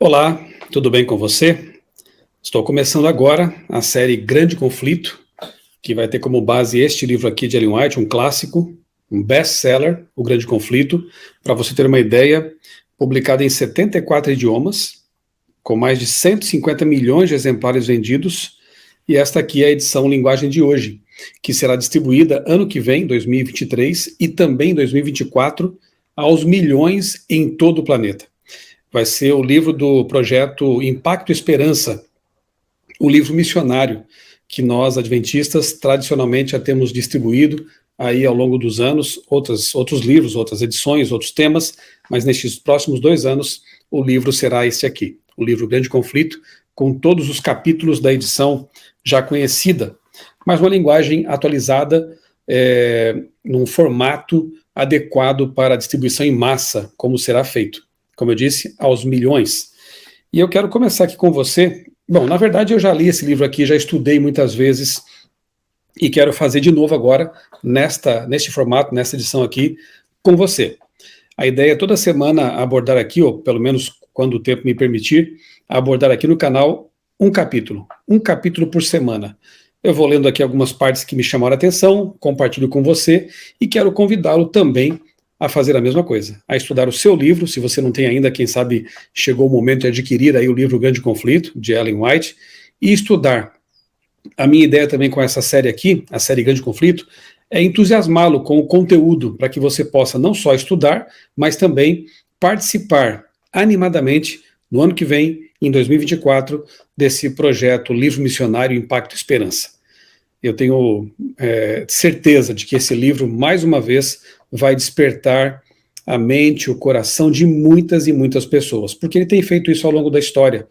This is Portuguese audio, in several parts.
Olá, tudo bem com você? Estou começando agora a série Grande Conflito, que vai ter como base este livro aqui de Ellen White, um clássico, um best-seller, O Grande Conflito. Para você ter uma ideia, publicado em 74 idiomas, com mais de 150 milhões de exemplares vendidos, e esta aqui é a edição Linguagem de hoje, que será distribuída ano que vem, 2023, e também em 2024, aos milhões em todo o planeta. Vai ser o livro do projeto Impacto Esperança, o livro missionário que nós, adventistas, tradicionalmente já temos distribuído aí ao longo dos anos, outros livros, outras edições, outros temas, mas nestes próximos 2 anos o livro será esse aqui, o livro Grande Conflito, com todos os capítulos da edição já conhecida, mas uma linguagem atualizada, num formato adequado para a distribuição em massa, como será feito. Como eu disse, aos milhões. E eu quero começar aqui com você. Bom, na verdade eu já li esse livro aqui, já estudei muitas vezes e quero fazer de novo agora, neste formato, nessa edição aqui, com você. A ideia é toda semana abordar aqui, ou pelo menos quando o tempo me permitir, abordar aqui no canal um capítulo por semana. Eu vou lendo aqui algumas partes que me chamaram a atenção, compartilho com você e quero convidá-lo também a fazer a mesma coisa, a estudar o seu livro. Se você não tem ainda, quem sabe chegou o momento de adquirir aí o livro Grande Conflito, de Ellen White, e estudar. A minha ideia também com essa série aqui, a série Grande Conflito, é entusiasmá-lo com o conteúdo, para que você possa não só estudar, mas também participar animadamente no ano que vem, em 2024, desse projeto Livro Missionário Impacto Esperança. Eu tenho certeza de que esse livro, mais uma vez, vai despertar a mente, o coração de muitas e muitas pessoas, porque ele tem feito isso ao longo da história.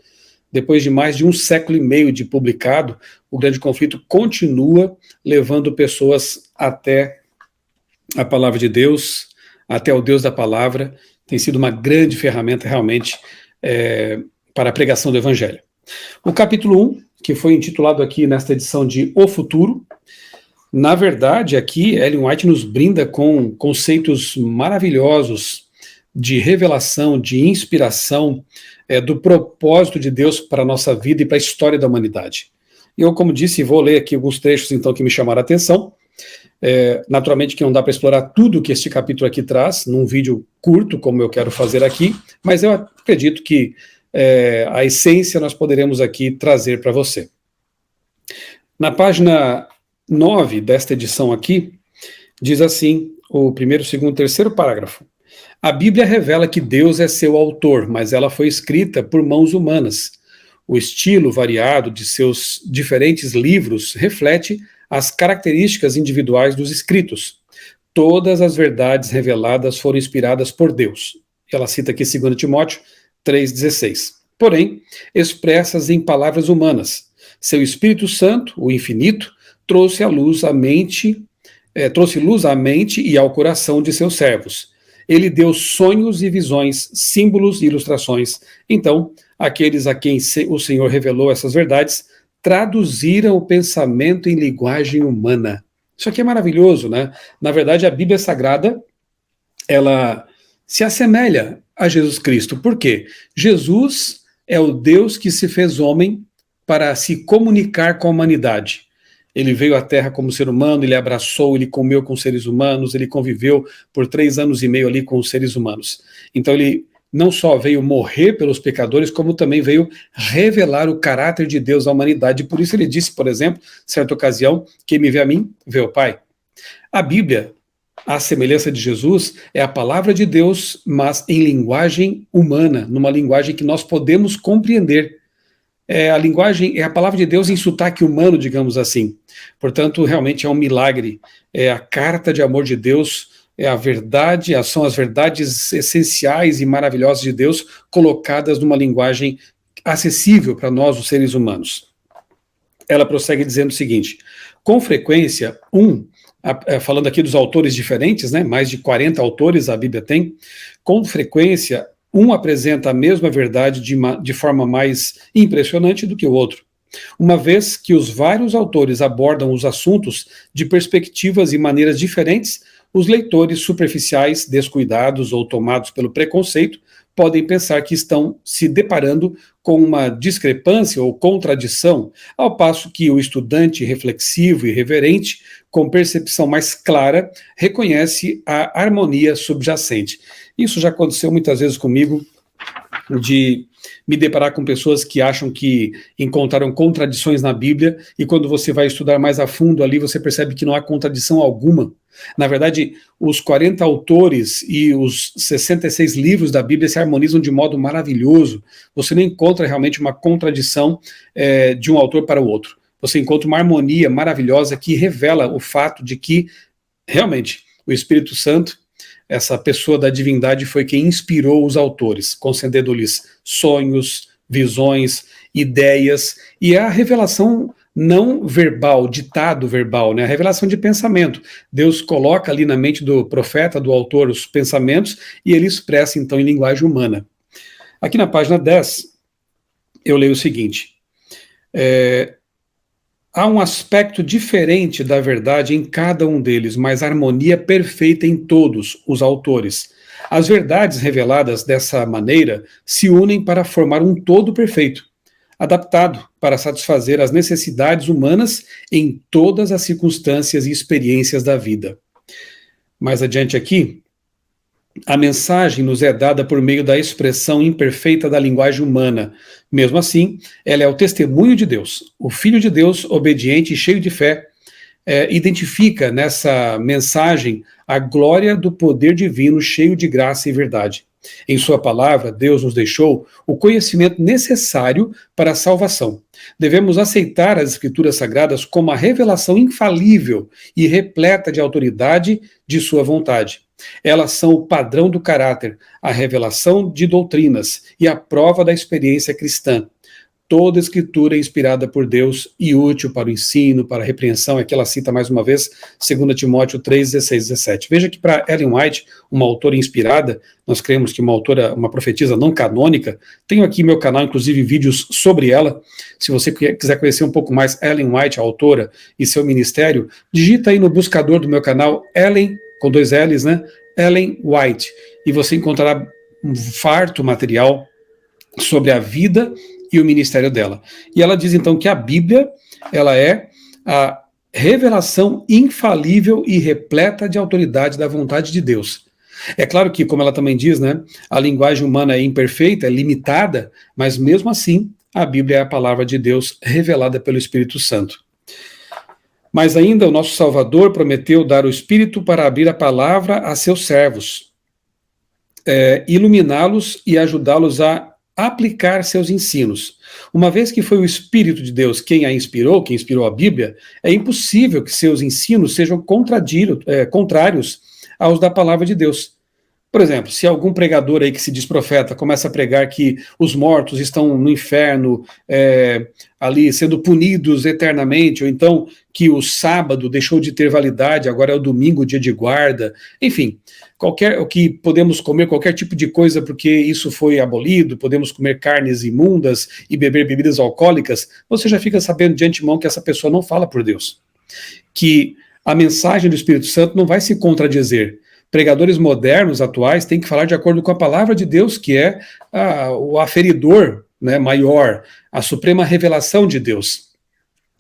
Depois de mais de 1,5 séculos de publicado, o Grande Conflito continua levando pessoas até a palavra de Deus, até o Deus da palavra. Tem sido uma grande ferramenta realmente para a pregação do Evangelho. O capítulo 1, que foi intitulado aqui nesta edição de O Futuro, na verdade, aqui Ellen White nos brinda com conceitos maravilhosos de revelação, de inspiração, do propósito de Deus para a nossa vida e para a história da humanidade. Eu, como disse, vou ler aqui alguns trechos então que me chamaram a atenção. Naturalmente que não dá para explorar tudo que este capítulo aqui traz, num vídeo curto, como eu quero fazer aqui, mas eu acredito que a essência nós poderemos aqui trazer para você. Na página 9 desta edição aqui, diz assim, o primeiro, segundo, terceiro parágrafo. A Bíblia revela que Deus é seu autor, mas ela foi escrita por mãos humanas. O estilo variado de seus diferentes livros reflete as características individuais dos escritos. Todas as verdades reveladas foram inspiradas por Deus. Ela cita aqui 2 Timóteo 3,16. Porém, expressas em palavras humanas. Seu Espírito Santo, o infinito, trouxe luz à mente e ao coração de seus servos. Ele deu sonhos e visões, símbolos e ilustrações. Então, aqueles a quem o Senhor revelou essas verdades, traduziram o pensamento em linguagem humana. Isso aqui é maravilhoso, né? Na verdade, a Bíblia Sagrada, ela se assemelha a Jesus Cristo. Por quê? Jesus é o Deus que se fez homem para se comunicar com a humanidade. Ele veio à Terra como ser humano, ele abraçou, ele comeu com seres humanos, ele conviveu por 3 anos e meio ali com os seres humanos. Então ele não só veio morrer pelos pecadores, como também veio revelar o caráter de Deus à humanidade. Por isso ele disse, por exemplo, certa ocasião, quem me vê a mim, vê o Pai. A Bíblia, à semelhança de Jesus, é a palavra de Deus, mas em linguagem humana, numa linguagem que nós podemos compreender. A palavra de Deus em sotaque humano, digamos assim. Portanto, realmente é um milagre. É a carta de amor de Deus, é a verdade, são as verdades essenciais e maravilhosas de Deus colocadas numa linguagem acessível para nós, os seres humanos. Ela prossegue dizendo o seguinte: com frequência, falando aqui dos autores diferentes, né, mais de 40 autores a Bíblia tem, com frequência, um apresenta a mesma verdade de forma mais impressionante do que o outro, uma vez que os vários autores abordam os assuntos de perspectivas e maneiras diferentes. Os leitores superficiais, descuidados ou tomados pelo preconceito podem pensar que estão se deparando com uma discrepância ou contradição, ao passo que o estudante reflexivo e reverente, com percepção mais clara, reconhece a harmonia subjacente. Isso já aconteceu muitas vezes comigo, de me deparar com pessoas que acham que encontraram contradições na Bíblia, e quando você vai estudar mais a fundo ali, você percebe que não há contradição alguma. Na verdade, os 40 autores e os 66 livros da Bíblia se harmonizam de modo maravilhoso. Você não encontra realmente uma contradição de um autor para o outro. Você encontra uma harmonia maravilhosa que revela o fato de que, realmente, o Espírito Santo, essa pessoa da divindade, foi quem inspirou os autores, concedendo-lhes sonhos, visões, ideias, e a revelação não verbal, ditado verbal, né? A revelação de pensamento. Deus coloca ali na mente do profeta, do autor, os pensamentos, e ele expressa então em linguagem humana. Aqui na página 10, eu leio o seguinte: há um aspecto diferente da verdade em cada um deles, mas harmonia perfeita em todos os autores. As verdades reveladas dessa maneira se unem para formar um todo perfeito, adaptado para satisfazer as necessidades humanas em todas as circunstâncias e experiências da vida. Mais adiante aqui, a mensagem nos é dada por meio da expressão imperfeita da linguagem humana. Mesmo assim, ela é o testemunho de Deus. O Filho de Deus, obediente e cheio de fé, identifica nessa mensagem a glória do poder divino cheio de graça e verdade. Em sua palavra, Deus nos deixou o conhecimento necessário para a salvação. Devemos aceitar as Escrituras Sagradas como a revelação infalível e repleta de autoridade de sua vontade. Elas são o padrão do caráter, a revelação de doutrinas e a prova da experiência cristã. Toda Escritura é inspirada por Deus e útil para o ensino, para a repreensão. Aqui ela cita mais uma vez 2 Timóteo 3, 16, 17. Veja que para Ellen White, uma autora inspirada, nós cremos que uma autora, uma profetisa não canônica, tenho aqui meu canal, inclusive vídeos sobre ela. Se você quiser conhecer um pouco mais Ellen White, a autora, e seu ministério, digita aí no buscador do meu canal Ellen, com 2 L's, né? Ellen White, e você encontrará um farto material sobre a vida e o ministério dela. E ela diz então que a Bíblia, ela é a revelação infalível e repleta de autoridade da vontade de Deus. É claro que, como ela também diz, né, a linguagem humana é imperfeita, é limitada, mas mesmo assim, a Bíblia é a palavra de Deus revelada pelo Espírito Santo. Mas ainda o nosso Salvador prometeu dar o Espírito para abrir a palavra a seus servos, iluminá-los e ajudá-los a aplicar seus ensinos. Uma vez que foi o Espírito de Deus quem a inspirou, quem inspirou a Bíblia, é impossível que seus ensinos sejam contrários aos da palavra de Deus. Por exemplo, se algum pregador aí que se diz profeta começa a pregar que os mortos estão no inferno, ali sendo punidos eternamente, ou então que o sábado deixou de ter validade, agora é o domingo, dia de guarda, enfim, o que podemos comer qualquer tipo de coisa porque isso foi abolido, podemos comer carnes imundas e beber bebidas alcoólicas, você já fica sabendo de antemão que essa pessoa não fala por Deus. Que a mensagem do Espírito Santo não vai se contradizer. Pregadores modernos, atuais, têm que falar de acordo com a palavra de Deus, que é o aferidor, né, maior, a suprema revelação de Deus.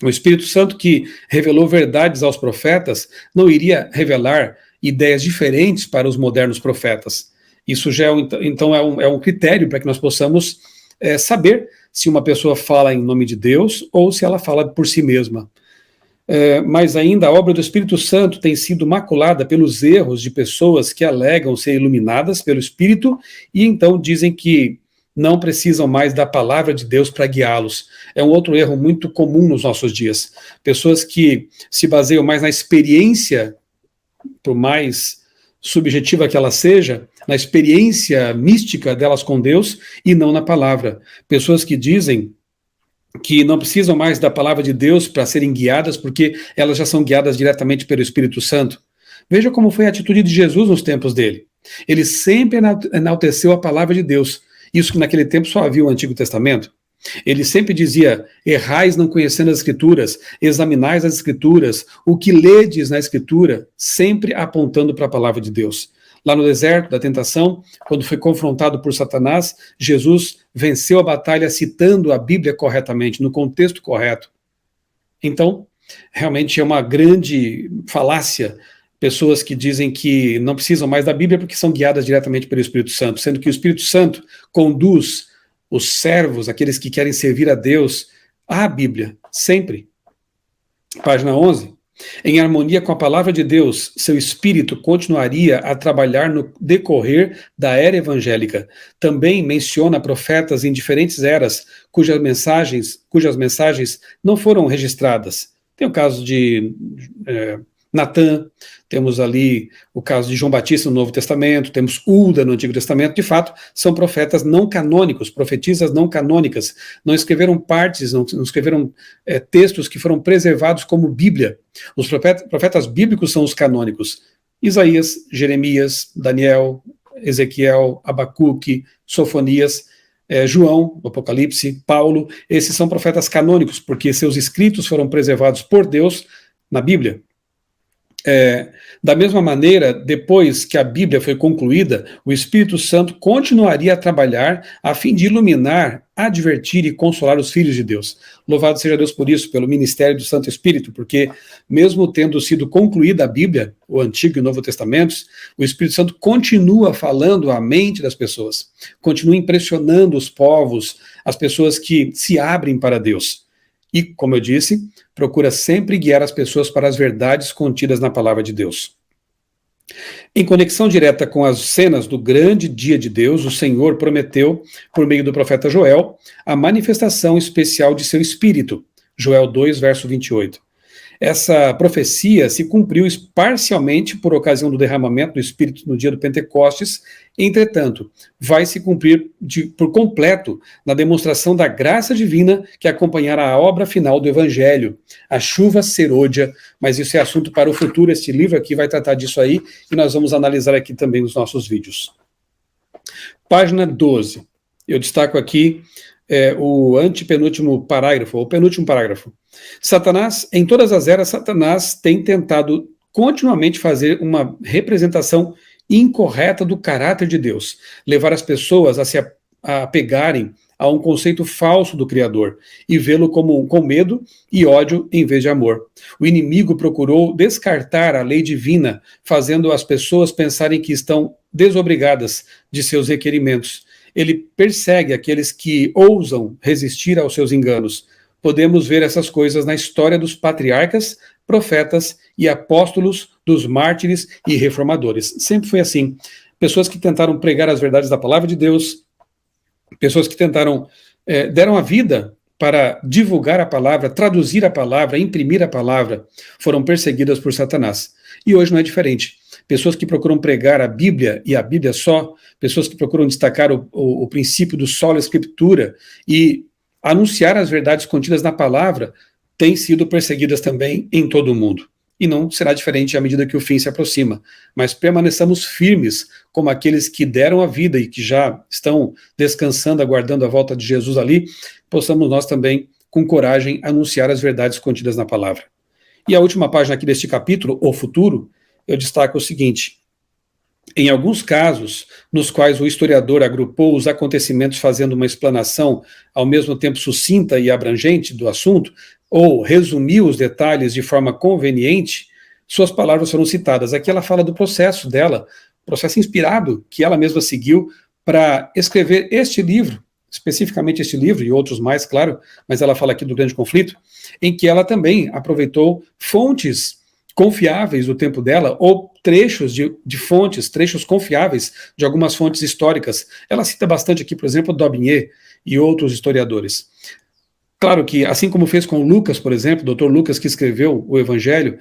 O Espírito Santo, que revelou verdades aos profetas, não iria revelar ideias diferentes para os modernos profetas. Isso já então é um critério para que nós possamos saber se uma pessoa fala em nome de Deus ou se ela fala por si mesma. Mas ainda a obra do Espírito Santo tem sido maculada pelos erros de pessoas que alegam ser iluminadas pelo Espírito e então dizem que não precisam mais da palavra de Deus para guiá-los. É um outro erro muito comum nos nossos dias. Pessoas que se baseiam mais na experiência, por mais subjetiva que ela seja, na experiência mística delas com Deus e não na palavra. Pessoas que dizem que não precisam mais da palavra de Deus para serem guiadas, porque elas já são guiadas diretamente pelo Espírito Santo. Veja como foi a atitude de Jesus nos tempos dele. Ele sempre enalteceu a palavra de Deus. Isso que naquele tempo só havia o Antigo Testamento. Ele sempre dizia: errais não conhecendo as Escrituras, examinais as Escrituras, o que ledes na Escritura, sempre apontando para a palavra de Deus. Lá no deserto da tentação, quando foi confrontado por Satanás, Jesus venceu a batalha citando a Bíblia corretamente, no contexto correto. Então, realmente é uma grande falácia pessoas que dizem que não precisam mais da Bíblia porque são guiadas diretamente pelo Espírito Santo, sendo que o Espírito Santo conduz os servos, aqueles que querem servir a Deus, à Bíblia, sempre. Página 11. Em harmonia com a palavra de Deus, seu espírito continuaria a trabalhar no decorrer da era evangélica. Também menciona profetas em diferentes eras cujas mensagens não foram registradas. Tem o caso de Natã, temos ali o caso de João Batista no Novo Testamento, temos Hulda no Antigo Testamento. De fato, são profetas não canônicos, profetisas não canônicas, não escreveram partes, não escreveram textos que foram preservados como Bíblia. Os profetas bíblicos são os canônicos: Isaías, Jeremias, Daniel, Ezequiel, Abacuque, Sofonias, João, Apocalipse, Paulo. Esses são profetas canônicos, porque seus escritos foram preservados por Deus na Bíblia. Da mesma maneira, depois que a Bíblia foi concluída, o Espírito Santo continuaria a trabalhar a fim de iluminar, advertir e consolar os filhos de Deus. Louvado seja Deus por isso, pelo ministério do Santo Espírito, porque mesmo tendo sido concluída a Bíblia, o Antigo e o Novo Testamentos, o Espírito Santo continua falando à mente das pessoas, continua impressionando os povos, as pessoas que se abrem para Deus. E, como eu disse, procura sempre guiar as pessoas para as verdades contidas na palavra de Deus. Em conexão direta com as cenas do grande dia de Deus, o Senhor prometeu, por meio do profeta Joel, a manifestação especial de seu Espírito. Joel 2, verso 28. Essa profecia se cumpriu parcialmente por ocasião do derramamento do Espírito no dia do Pentecostes. Entretanto, vai se cumprir por completo na demonstração da graça divina que acompanhará a obra final do Evangelho, a chuva serôdia, mas isso é assunto para o futuro. Este livro aqui vai tratar disso aí, e nós vamos analisar aqui também nos nossos vídeos. Página 12. Eu destaco aqui o antepenúltimo parágrafo, ou penúltimo parágrafo. Satanás, em todas as eras, Satanás tem tentado continuamente fazer uma representação incorreta do caráter de Deus, levar as pessoas a se apegarem a um conceito falso do Criador e vê-lo com medo e ódio em vez de amor. O inimigo procurou descartar a lei divina, fazendo as pessoas pensarem que estão desobrigadas de seus requerimentos. Ele persegue aqueles que ousam resistir aos seus enganos. Podemos ver essas coisas na história dos patriarcas, profetas e apóstolos, dos mártires e reformadores. Sempre foi assim. Pessoas que tentaram pregar as verdades da palavra de Deus, pessoas que deram a vida para divulgar a palavra, traduzir a palavra, imprimir a palavra, foram perseguidas por Satanás. E hoje não é diferente. Pessoas que procuram pregar a Bíblia e a Bíblia só, pessoas que procuram destacar o princípio do sola escritura e anunciar as verdades contidas na palavra, têm sido perseguidas também em todo o mundo. E não será diferente à medida que o fim se aproxima. Mas permaneçamos firmes como aqueles que deram a vida e que já estão descansando, aguardando a volta de Jesus ali, possamos nós também, com coragem, anunciar as verdades contidas na palavra. E a última página aqui deste capítulo, O Futuro, eu destaco o seguinte: em alguns casos, nos quais o historiador agrupou os acontecimentos fazendo uma explanação ao mesmo tempo sucinta e abrangente do assunto, ou resumiu os detalhes de forma conveniente, suas palavras foram citadas. Aqui ela fala do processo dela, processo inspirado que ela mesma seguiu para escrever este livro, especificamente este livro, e outros mais, claro, mas ela fala aqui do Grande Conflito, em que ela também aproveitou fontes confiáveis do tempo dela, ou trechos de fontes, trechos confiáveis de algumas fontes históricas. Ela cita bastante aqui, por exemplo, Daubigné e outros historiadores. Claro que, assim como fez com Lucas, por exemplo, o Dr. Lucas, que escreveu o Evangelho,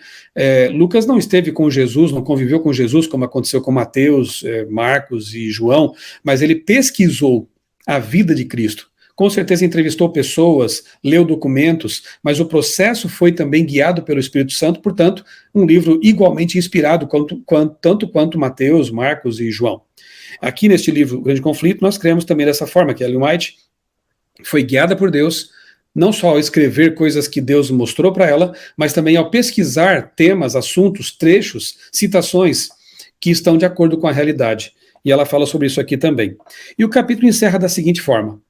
Lucas não esteve com Jesus, não conviveu com Jesus, como aconteceu com Mateus, Marcos e João, mas ele pesquisou a vida de Cristo. Com certeza entrevistou pessoas, leu documentos, mas o processo foi também guiado pelo Espírito Santo, portanto, um livro igualmente inspirado tanto quanto Mateus, Marcos e João. Aqui neste livro, O Grande Conflito, nós cremos também dessa forma, que Ellen White foi guiada por Deus, não só ao escrever coisas que Deus mostrou para ela, mas também ao pesquisar temas, assuntos, trechos, citações que estão de acordo com a realidade. E ela fala sobre isso aqui também. E o capítulo encerra da seguinte forma.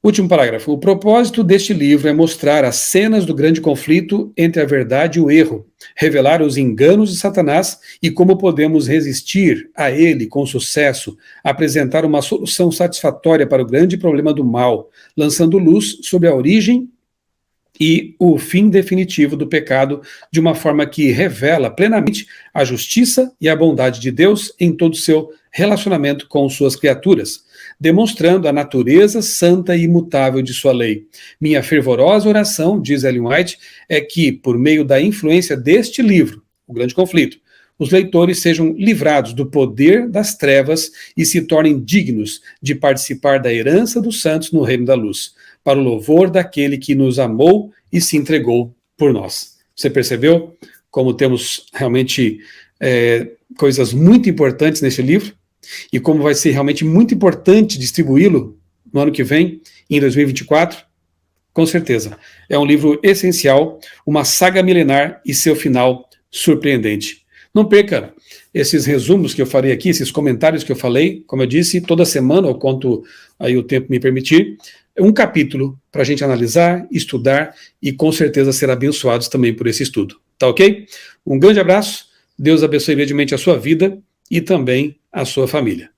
Último parágrafo. O propósito deste livro é mostrar as cenas do grande conflito entre a verdade e o erro, revelar os enganos de Satanás e como podemos resistir a ele com sucesso, apresentar uma solução satisfatória para o grande problema do mal, lançando luz sobre a origem e o fim definitivo do pecado de uma forma que revela plenamente a justiça e a bondade de Deus em todo o seu relacionamento com suas criaturas, demonstrando a natureza santa e imutável de sua lei. Minha fervorosa oração, diz Ellen White, é que, por meio da influência deste livro, O Grande Conflito, os leitores sejam livrados do poder das trevas e se tornem dignos de participar da herança dos santos no reino da luz, para o louvor daquele que nos amou e se entregou por nós. Você percebeu como temos realmente coisas muito importantes neste livro? E como vai ser realmente muito importante distribuí-lo no ano que vem, em 2024? Com certeza. É um livro essencial, uma saga milenar e seu final surpreendente. Não perca esses resumos que eu farei aqui, esses comentários que eu falei, como eu disse, toda semana, ou quanto aí o tempo me permitir, um capítulo para a gente analisar, estudar e com certeza ser abençoados também por esse estudo. Tá ok? Um grande abraço, Deus abençoe grandemente a sua vida e também a sua família.